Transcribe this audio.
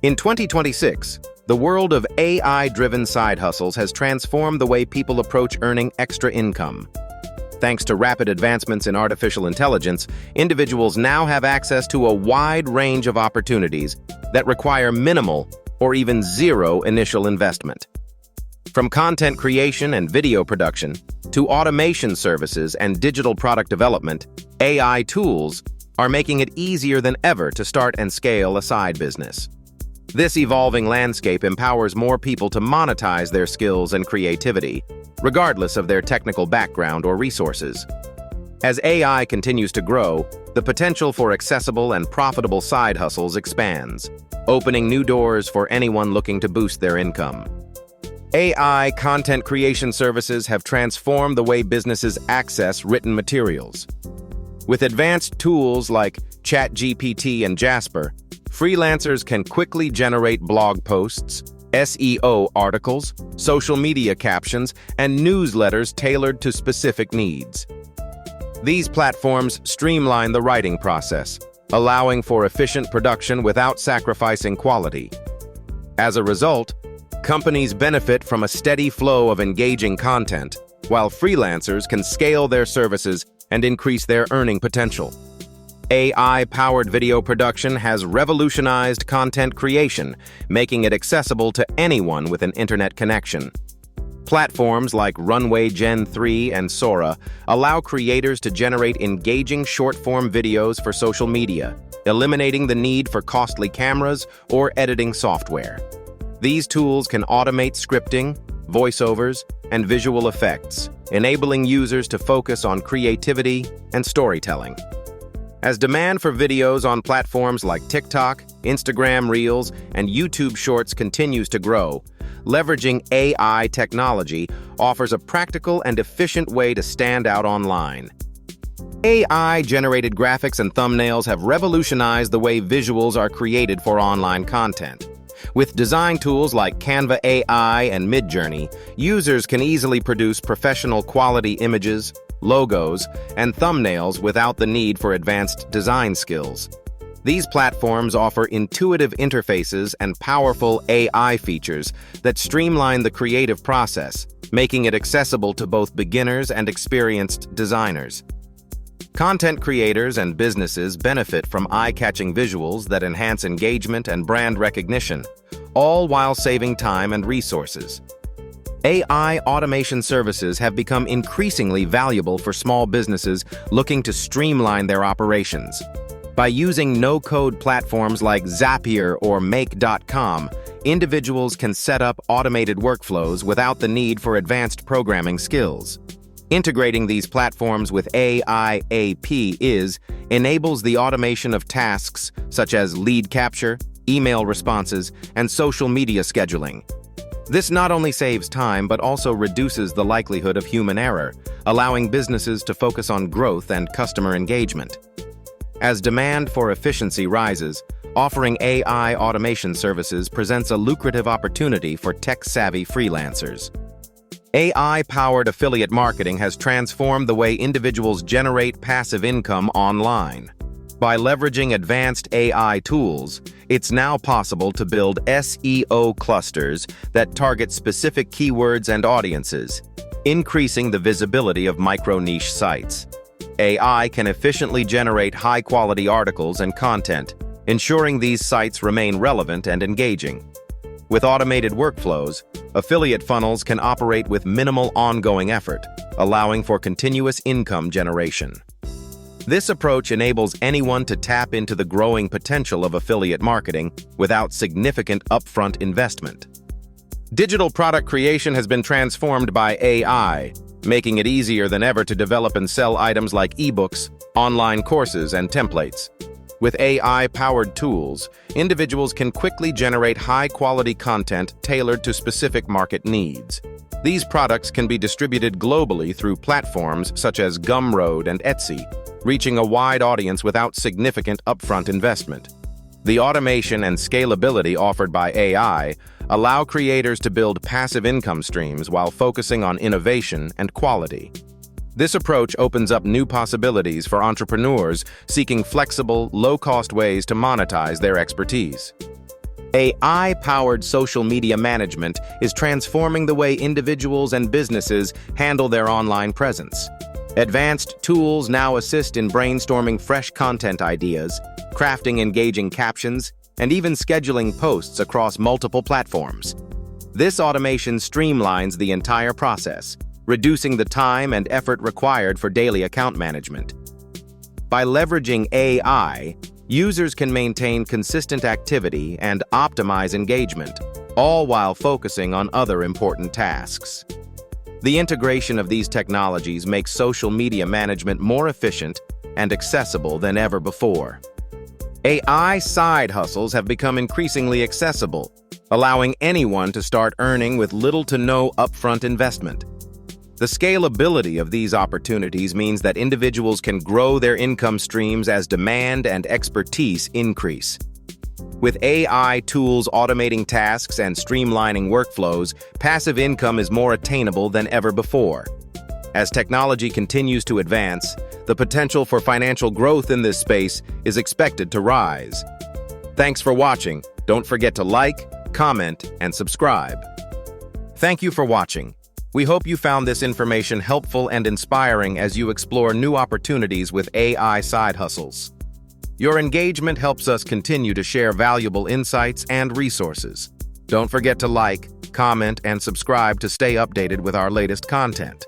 In 2026, the world of AI-driven side hustles has transformed the way people approach earning extra income. Thanks to rapid advancements in artificial intelligence, individuals now have access to a wide range of opportunities that require minimal or even zero initial investment. From content creation and video production to automation services and digital product development, AI tools are making it easier than ever to start and scale a side business. This evolving landscape empowers more people to monetize their skills and creativity, regardless of their technical background or resources. As AI continues to grow, the potential for accessible and profitable side hustles expands, opening new doors for anyone looking to boost their income. AI content creation services have transformed the way businesses access written materials. With advanced tools like ChatGPT and Jasper, freelancers can quickly generate blog posts, SEO articles, social media captions, and newsletters tailored to specific needs. These platforms streamline the writing process, allowing for efficient production without sacrificing quality. As a result, companies benefit from a steady flow of engaging content, while freelancers can scale their services and increase their earning potential. AI-powered video production has revolutionized content creation, making it accessible to anyone with an internet connection. Platforms like Runway Gen 3 and Sora allow creators to generate engaging short-form videos for social media, eliminating the need for costly cameras or editing software. These tools can automate scripting, voiceovers, and visual effects, enabling users to focus on creativity and storytelling. As demand for videos on platforms like TikTok, Instagram Reels, and YouTube Shorts continues to grow, leveraging AI technology offers a practical and efficient way to stand out online. AI-generated graphics and thumbnails have revolutionized the way visuals are created for online content. With design tools like Canva AI and Midjourney, users can easily produce professional quality images, logos, and thumbnails without the need for advanced design skills. These platforms offer intuitive interfaces and powerful AI features that streamline the creative process, making it accessible to both beginners and experienced designers. Content creators and businesses benefit from eye-catching visuals that enhance engagement and brand recognition, all while saving time and resources. AI automation services have become increasingly valuable for small businesses looking to streamline their operations. By using no-code platforms like Zapier or Make.com, individuals can set up automated workflows without the need for advanced programming skills. Integrating these platforms with AI/AP enables the automation of tasks such as lead capture, email responses, and social media scheduling. This not only saves time but also reduces the likelihood of human error, allowing businesses to focus on growth and customer engagement. As demand for efficiency rises, offering AI automation services presents a lucrative opportunity for tech-savvy freelancers. AI-powered affiliate marketing has transformed the way individuals generate passive income online. By leveraging advanced AI tools, it's now possible to build SEO clusters that target specific keywords and audiences, increasing the visibility of micro-niche sites. AI can efficiently generate high-quality articles and content, ensuring these sites remain relevant and engaging. With automated workflows, affiliate funnels can operate with minimal ongoing effort, allowing for continuous income generation. This approach enables anyone to tap into the growing potential of affiliate marketing without significant upfront investment. Digital product creation has been transformed by AI, making it easier than ever to develop and sell items like ebooks, online courses, and templates. With AI-powered tools, individuals can quickly generate high-quality content tailored to specific market needs. These products can be distributed globally through platforms such as Gumroad and Etsy, reaching a wide audience without significant upfront investment. The automation and scalability offered by AI allow creators to build passive income streams while focusing on innovation and quality. This approach opens up new possibilities for entrepreneurs seeking flexible, low-cost ways to monetize their expertise. AI-powered social media management is transforming the way individuals and businesses handle their online presence. Advanced tools now assist in brainstorming fresh content ideas, crafting engaging captions, and even scheduling posts across multiple platforms. This automation streamlines the entire process, reducing the time and effort required for daily account management. By leveraging AI, users can maintain consistent activity and optimize engagement, all while focusing on other important tasks. The integration of these technologies makes social media management more efficient and accessible than ever before. AI side hustles have become increasingly accessible, allowing anyone to start earning with little to no upfront investment. The scalability of these opportunities means that individuals can grow their income streams as demand and expertise increase. With AI tools automating tasks and streamlining workflows, passive income is more attainable than ever before. As technology continues to advance, the potential for financial growth in this space is expected to rise. Thanks for watching. Don't forget to like, comment, and subscribe. Thank you for watching. We hope you found this information helpful and inspiring as you explore new opportunities with AI side hustles. Your engagement helps us continue to share valuable insights and resources. Don't forget to like, comment, and subscribe to stay updated with our latest content.